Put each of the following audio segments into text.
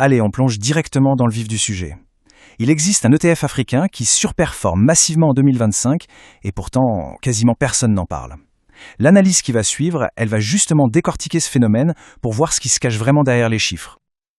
Allez, on plonge directement dans le vif du sujet. Il existe un ETF africain qui surperforme massivement en 2025 et pourtant quasiment personne n'en parle. L'analyse qui va suivre, elle va justement décortiquer ce phénomène pour voir ce qui se cache vraiment derrière les chiffres.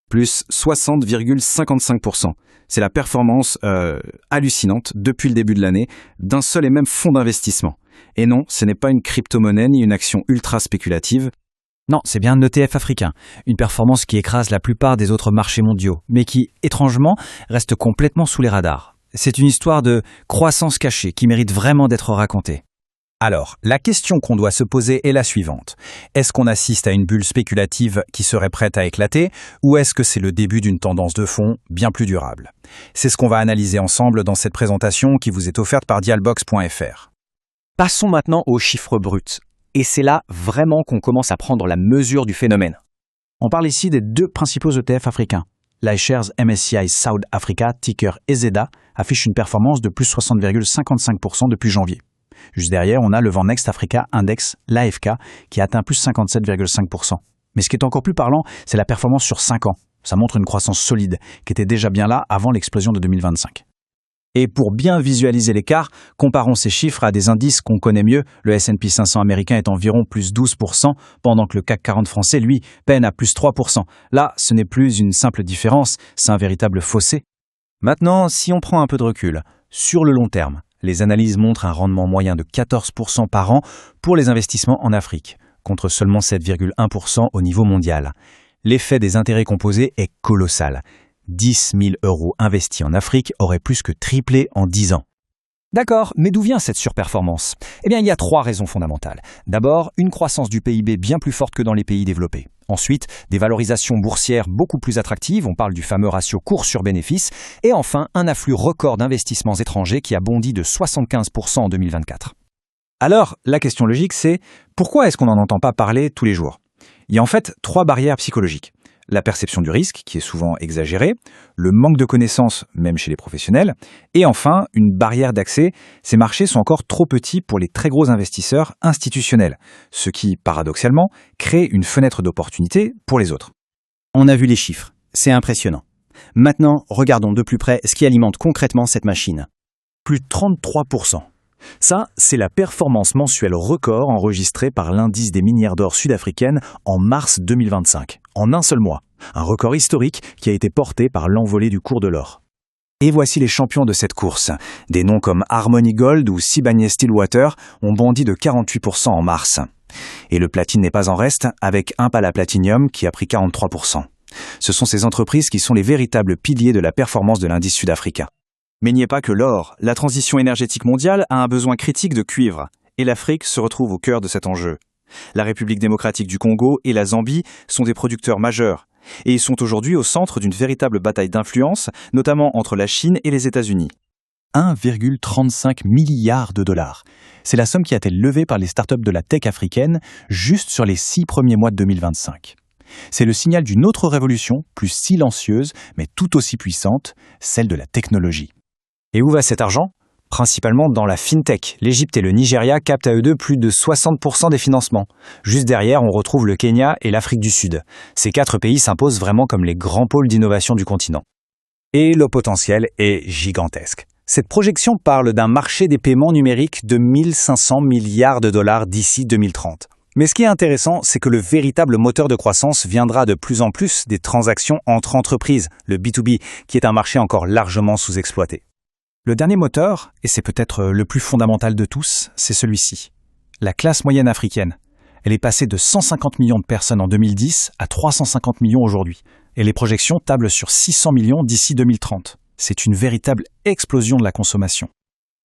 Plus 60,55%. C'est la performance hallucinante depuis le début de l'année d'un seul et même fonds d'investissement. Et non, ce n'est pas une crypto-monnaie ni une action ultra spéculative. Non, c'est bien un ETF africain, une performance qui écrase la plupart des autres marchés mondiaux, mais qui, étrangement, reste complètement sous les radars. C'est une histoire de croissance cachée qui mérite vraiment d'être racontée. Alors, la question qu'on doit se poser est la suivante. Est-ce qu'on assiste à une bulle spéculative qui serait prête à éclater, ou est-ce que c'est le début d'une tendance de fond bien plus durable? C'est ce qu'on va analyser ensemble dans cette présentation qui vous est offerte par dialbox.fr. Passons maintenant aux chiffres bruts. Et c'est là vraiment qu'on commence à prendre la mesure du phénomène. On parle ici des deux principaux ETF africains. l'iShares MSCI South Africa, ticker EZA, affiche une performance de plus 60,55% depuis janvier. Juste derrière, on a le Vennext Africa Index, l'AFK, qui a atteint plus 57,5%. Mais ce qui est encore plus parlant, c'est la performance sur 5 ans. Ça montre une croissance solide, qui était déjà bien là avant l'explosion de 2025. Et pour bien visualiser l'écart, comparons ces chiffres à des indices qu'on connaît mieux. Le S&P 500 américain est environ plus 12%, pendant que le CAC 40 français, lui, peine à plus 3%. Là, ce n'est plus une simple différence, c'est un véritable fossé. Maintenant, si on prend un peu de recul, sur le long terme, les analyses montrent un rendement moyen de 14% par an pour les investissements en Afrique, contre seulement 7,1% au niveau mondial. L'effet des intérêts composés est colossal. 10 000 € investis en Afrique auraient plus que triplé en 10 ans. D'accord, mais d'où vient cette surperformance? Eh bien, il y a 3 raisons fondamentales. D'abord, une croissance du PIB bien plus forte que dans les pays développés. Ensuite, des valorisations boursières beaucoup plus attractives, on parle du fameux ratio cours sur bénéfice. Et enfin, un afflux record d'investissements étrangers qui a bondi de 75% en 2024. Alors, la question logique, c'est pourquoi est-ce qu'on n'en entend pas parler tous les jours? Il y a en fait 3 barrières psychologiques. La perception du risque, qui est souvent exagérée, le manque de connaissances, même chez les professionnels, et enfin, une barrière d'accès. Ces marchés sont encore trop petits pour les très gros investisseurs institutionnels, ce qui, paradoxalement, crée une fenêtre d'opportunité pour les autres. On a vu les chiffres, c'est impressionnant. Maintenant, regardons de plus près ce qui alimente concrètement cette machine. Plus de 33%. Ça, c'est la performance mensuelle record enregistrée par l'indice des minières d'or sud-africaines en mars 2025, en un seul mois. Un record historique qui a été porté par l'envolée du cours de l'or. Et voici les champions de cette course. Des noms comme Harmony Gold ou Sibanye-Stillwater ont bondi de 48% en mars. Et le platine n'est pas en reste, avec Impala Platinum qui a pris 43%. Ce sont ces entreprises qui sont les véritables piliers de la performance de l'indice sud-africain. Mais il n'y a pas que l'or. La transition énergétique mondiale a un besoin critique de cuivre, et l'Afrique se retrouve au cœur de cet enjeu. La République démocratique du Congo et la Zambie sont des producteurs majeurs, et ils sont aujourd'hui au centre d'une véritable bataille d'influence, notamment entre la Chine et les États-Unis. 1,35 milliard de dollars. C'est la somme qui a été levée par les startups de la tech africaine juste sur les 6 premiers mois de 2025. C'est le signal d'une autre révolution, plus silencieuse, mais tout aussi puissante, celle de la technologie. Et où va cet argent? Principalement dans la fintech. L'Égypte et le Nigeria captent à eux deux plus de 60% des financements. Juste derrière, on retrouve le Kenya et l'Afrique du Sud. Ces 4 pays s'imposent vraiment comme les grands pôles d'innovation du continent. Et le potentiel est gigantesque. Cette projection parle d'un marché des paiements numériques de 1500 milliards de dollars d'ici 2030. Mais ce qui est intéressant, c'est que le véritable moteur de croissance viendra de plus en plus des transactions entre entreprises, le B2B, qui est un marché encore largement sous-exploité. Le dernier moteur, et c'est peut-être le plus fondamental de tous, c'est celui-ci. La classe moyenne africaine. Elle est passée de 150 millions de personnes en 2010 à 350 millions aujourd'hui. Et les projections tablent sur 600 millions d'ici 2030. C'est une véritable explosion de la consommation.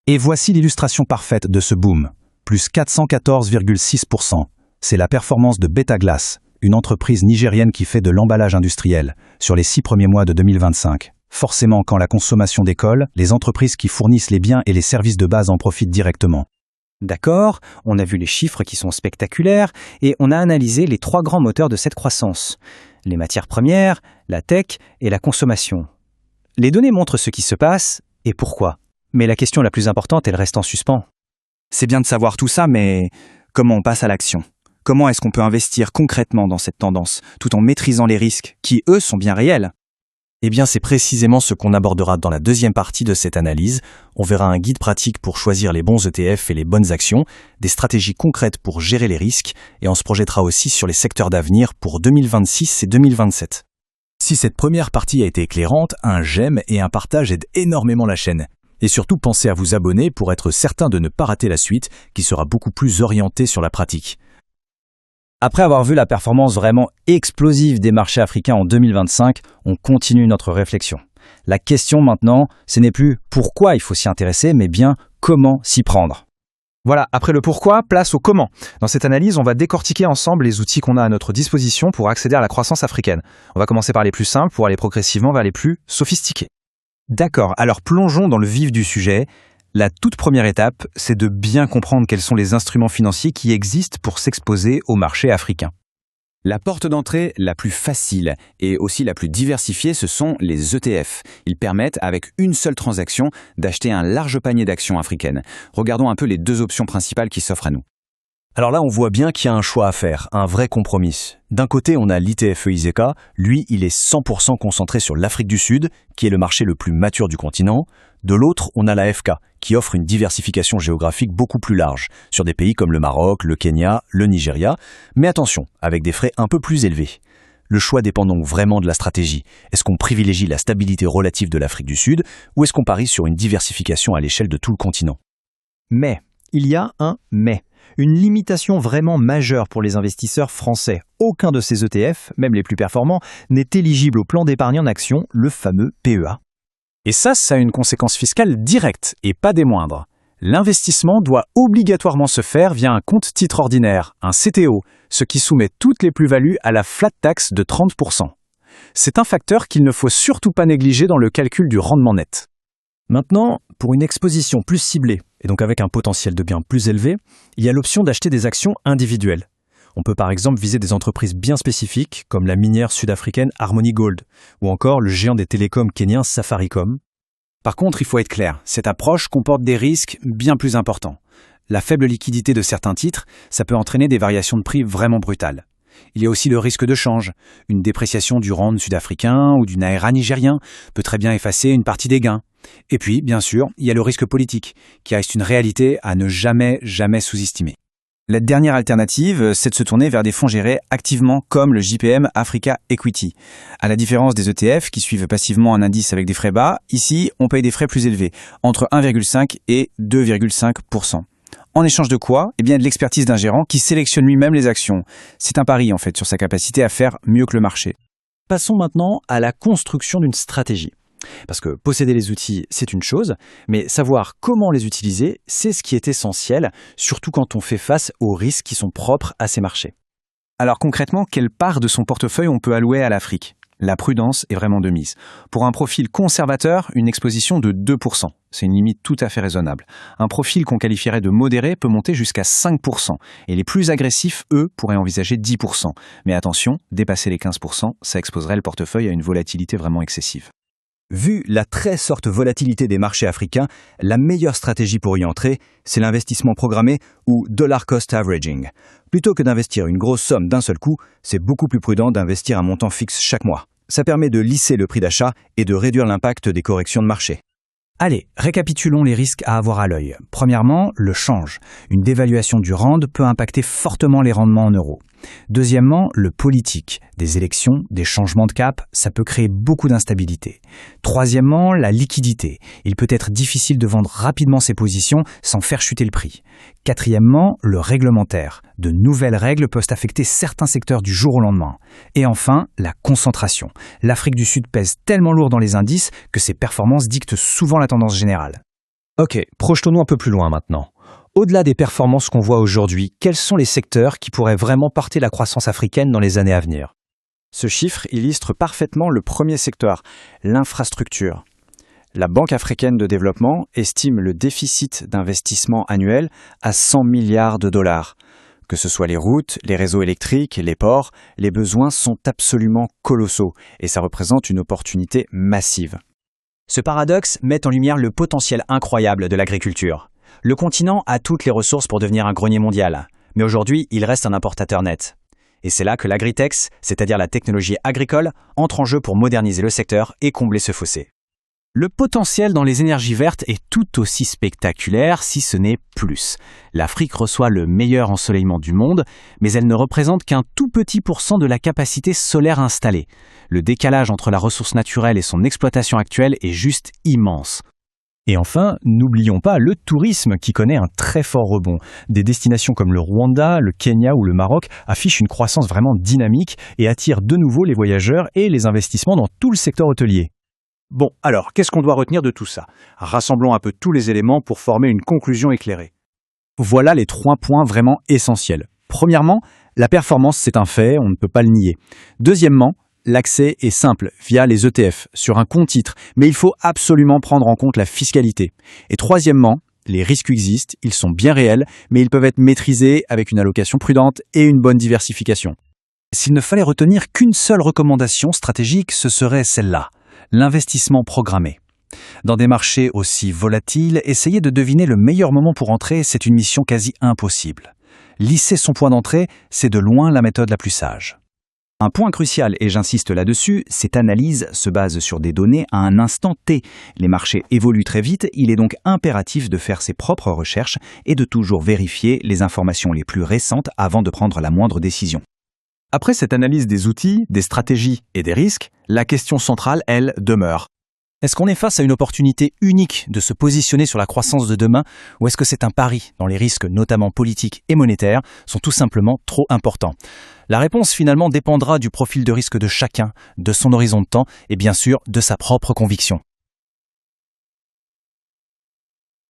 Et voici l'illustration parfaite de ce boom. Plus 414,6%. C'est la performance de Betaglass, une entreprise nigérienne qui fait de l'emballage industriel, sur les 6 premiers mois de 2025. Forcément, quand la consommation décolle, les entreprises qui fournissent les biens et les services de base en profitent directement. D'accord, on a vu les chiffres qui sont spectaculaires et on a analysé les 3 grands moteurs de cette croissance. Les matières premières, la tech et la consommation. Les données montrent ce qui se passe et pourquoi. Mais la question la plus importante, elle reste en suspens. C'est bien de savoir tout ça, mais comment on passe à l'action? Comment est-ce qu'on peut investir concrètement dans cette tendance, tout en maîtrisant les risques, qui, eux, sont bien réels? Eh bien, c'est précisément ce qu'on abordera dans la deuxième partie de cette analyse. On verra un guide pratique pour choisir les bons ETF et les bonnes actions, des stratégies concrètes pour gérer les risques, et on se projettera aussi sur les secteurs d'avenir pour 2026 et 2027. Si cette première partie a été éclairante, un j'aime et un partage aident énormément la chaîne. Et surtout, pensez à vous abonner pour être certain de ne pas rater la suite, qui sera beaucoup plus orientée sur la pratique. Après avoir vu la performance vraiment explosive des marchés africains en 2025, on continue notre réflexion. La question maintenant, ce n'est plus pourquoi il faut s'y intéresser, mais bien comment s'y prendre. Voilà, après le pourquoi, place au comment. Dans cette analyse, on va décortiquer ensemble les outils qu'on a à notre disposition pour accéder à la croissance africaine. On va commencer par les plus simples pour aller progressivement vers les plus sophistiqués. D'accord, alors plongeons dans le vif du sujet. La toute première étape, c'est de bien comprendre quels sont les instruments financiers qui existent pour s'exposer au marché africain. La porte d'entrée la plus facile et aussi la plus diversifiée, ce sont les ETF. Ils permettent, avec une seule transaction, d'acheter un large panier d'actions africaines. Regardons un peu les deux options principales qui s'offrent à nous. Alors là, on voit bien qu'il y a un choix à faire, un vrai compromis. D'un côté, on a l'ITFE IZECA. Lui, il est 100% concentré sur l'Afrique du Sud, qui est le marché le plus mature du continent. De l'autre, on a l'AFK, qui offre une diversification géographique beaucoup plus large, sur des pays comme le Maroc, le Kenya, le Nigeria. Mais attention, avec des frais un peu plus élevés. Le choix dépend donc vraiment de la stratégie. Est-ce qu'on privilégie la stabilité relative de l'Afrique du Sud, ou est-ce qu'on parie sur une diversification à l'échelle de tout le continent ? Mais, il y a un mais. Une limitation vraiment majeure pour les investisseurs français. Aucun de ces ETF, même les plus performants, n'est éligible au plan d'épargne en actions, le fameux PEA. Et ça a une conséquence fiscale directe, et pas des moindres. L'investissement doit obligatoirement se faire via un compte titre ordinaire, un CTO, ce qui soumet toutes les plus-values à la flat tax de 30%. C'est un facteur qu'il ne faut surtout pas négliger dans le calcul du rendement net. Maintenant, pour une exposition plus ciblée, et donc avec un potentiel de gain plus élevé, il y a l'option d'acheter des actions individuelles. On peut par exemple viser des entreprises bien spécifiques, comme la minière sud-africaine Harmony Gold, ou encore le géant des télécoms kenyens Safaricom. Par contre, il faut être clair, cette approche comporte des risques bien plus importants. La faible liquidité de certains titres, ça peut entraîner des variations de prix vraiment brutales. Il y a aussi le risque de change. Une dépréciation du rand sud-africain ou du naira nigérien peut très bien effacer une partie des gains. Et puis, bien sûr, il y a le risque politique, qui reste une réalité à ne jamais sous-estimer. La dernière alternative, c'est de se tourner vers des fonds gérés activement comme le JPM Africa Equity. À la différence des ETF qui suivent passivement un indice avec des frais bas, ici, on paye des frais plus élevés, entre 1,5 et 2,5%. En échange de quoi ? Eh bien, de l'expertise d'un gérant qui sélectionne lui-même les actions. C'est un pari, en fait, sur sa capacité à faire mieux que le marché. Passons maintenant à la construction d'une stratégie. Parce que posséder les outils, c'est une chose, mais savoir comment les utiliser, c'est ce qui est essentiel, surtout quand on fait face aux risques qui sont propres à ces marchés. Alors concrètement, quelle part de son portefeuille on peut allouer à l'Afrique ? La prudence est vraiment de mise. Pour un profil conservateur, une exposition de 2%. C'est une limite tout à fait raisonnable. Un profil qu'on qualifierait de modéré peut monter jusqu'à 5%. Et les plus agressifs, eux, pourraient envisager 10%. Mais attention, dépasser les 15%, ça exposerait le portefeuille à une volatilité vraiment excessive. Vu la très forte volatilité des marchés africains, la meilleure stratégie pour y entrer, c'est l'investissement programmé ou dollar cost averaging. Plutôt que d'investir une grosse somme d'un seul coup, c'est beaucoup plus prudent d'investir un montant fixe chaque mois. Ça permet de lisser le prix d'achat et de réduire l'impact des corrections de marché. Allez, récapitulons les risques à avoir à l'œil. Premièrement, le change. Une dévaluation du rand peut impacter fortement les rendements en euros. Deuxièmement, le politique. Des élections, des changements de cap, ça peut créer beaucoup d'instabilité. Troisièmement, la liquidité. Il peut être difficile de vendre rapidement ses positions sans faire chuter le prix. Quatrièmement, le réglementaire. De nouvelles règles peuvent affecter certains secteurs du jour au lendemain. Et enfin, la concentration. L'Afrique du Sud pèse tellement lourd dans les indices que ses performances dictent souvent la tendance générale. Ok, projetons-nous un peu plus loin maintenant. Au-delà des performances qu'on voit aujourd'hui, quels sont les secteurs qui pourraient vraiment porter la croissance africaine dans les années à venir ? Ce chiffre illustre parfaitement le premier secteur, l'infrastructure. La Banque africaine de développement estime le déficit d'investissement annuel à 100 milliards de dollars. Que ce soit les routes, les réseaux électriques, les ports, les besoins sont absolument colossaux et ça représente une opportunité massive. Ce paradoxe met en lumière le potentiel incroyable de l'agriculture. Le continent a toutes les ressources pour devenir un grenier mondial, mais aujourd'hui, il reste un importateur net. Et c'est là que l'agritech, c'est-à-dire la technologie agricole, entre en jeu pour moderniser le secteur et combler ce fossé. Le potentiel dans les énergies vertes est tout aussi spectaculaire, si ce n'est plus. L'Afrique reçoit le meilleur ensoleillement du monde, mais elle ne représente qu'un tout petit % de la capacité solaire installée. Le décalage entre la ressource naturelle et son exploitation actuelle est juste immense. Et enfin, n'oublions pas le tourisme qui connaît un très fort rebond. Des destinations comme le Rwanda, le Kenya ou le Maroc affichent une croissance vraiment dynamique et attirent de nouveau les voyageurs et les investissements dans tout le secteur hôtelier. Bon, alors, qu'est-ce qu'on doit retenir de tout ça? Rassemblons un peu tous les éléments pour former une conclusion éclairée. Voilà les 3 points vraiment essentiels. Premièrement, la performance, c'est un fait, on ne peut pas le nier. Deuxièmement, l'accès est simple via les ETF, sur un compte titre, mais il faut absolument prendre en compte la fiscalité. Et troisièmement, les risques existent, ils sont bien réels, mais ils peuvent être maîtrisés avec une allocation prudente et une bonne diversification. S'il ne fallait retenir qu'une seule recommandation stratégique, ce serait celle-là. L'investissement programmé. Dans des marchés aussi volatiles, essayer de deviner le meilleur moment pour entrer, c'est une mission quasi impossible. Lisser son point d'entrée, c'est de loin la méthode la plus sage. Un point crucial, et j'insiste là-dessus, cette analyse se base sur des données à un instant T. Les marchés évoluent très vite, il est donc impératif de faire ses propres recherches et de toujours vérifier les informations les plus récentes avant de prendre la moindre décision. Après cette analyse des outils, des stratégies et des risques, la question centrale, elle, demeure. Est-ce qu'on est face à une opportunité unique de se positionner sur la croissance de demain ou est-ce que c'est un pari dont les risques, notamment politiques et monétaires, sont tout simplement trop importants? La réponse finalement dépendra du profil de risque de chacun, de son horizon de temps et bien sûr de sa propre conviction.